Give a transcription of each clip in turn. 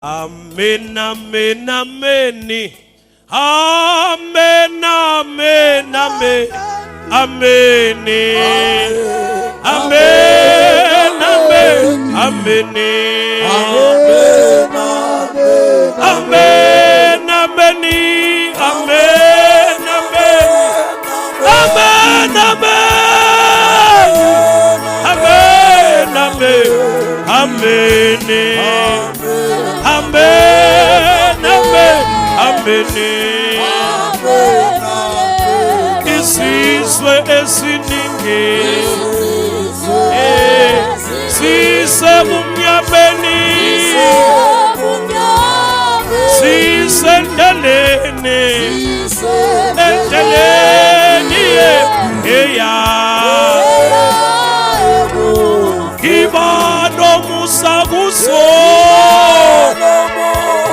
Amen, amen, amen. Amen, amen, amen. Amen. Amen, amen, amen. Amen, amen. Amen, amen. Amen, amen. Amen. Amen, amen, amen. Isizwe esiningi sisebumnyameni sisendeleni eya ibano musa kuso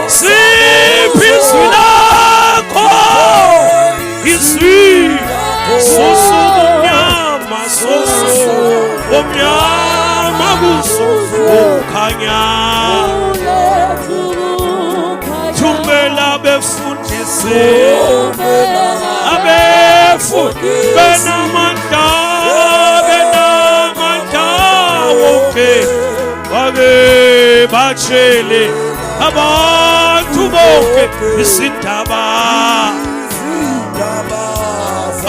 siphiswi lakho iswi soso umnyama soso umnyama kuso ukhanya thumela befundisi benamandla okay bake batshele abantu bonke isindaba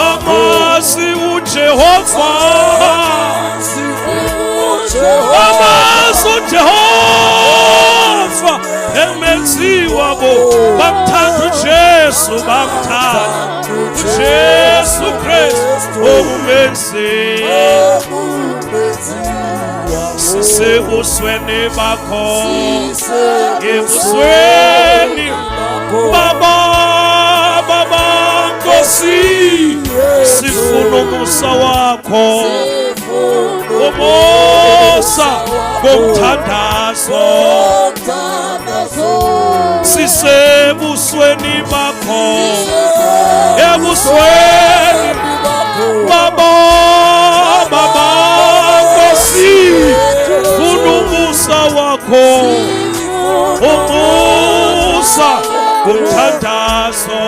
amasi uJehova amasi uJehova emenziwa bo bamthanda uJesu bamthanda uJesu Kristu umenzi sisebusweni bakho ebusweni baba Nkosi sifuna umusa wakho umusa ngomthandazo sisebusweni bakho ebusweni baba Nkosi funa umusa wakho umusa ngomthandazo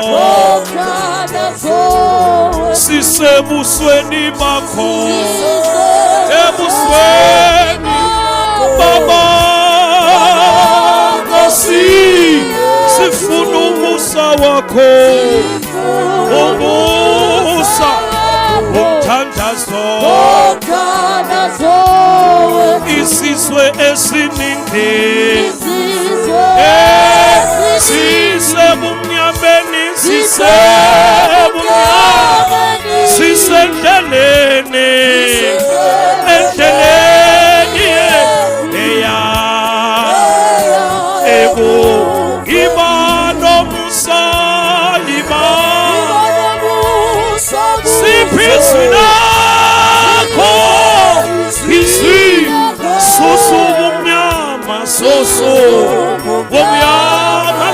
sisebusweni bakho ebusweni baba Nkosi sifuna umusa wakho umusa ngomthandazo isizwe esiningi sisebumnyameni sisendeleni eya ebu ibano musa siphiswi lakho iswi soso umnyama soso umnyama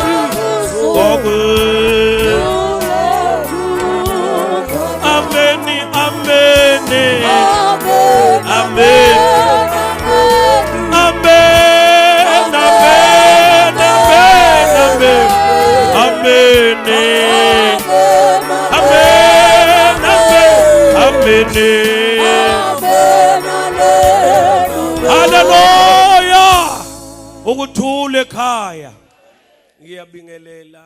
amen amen amen haleluya ukuthula ekhaya ngiyabingelela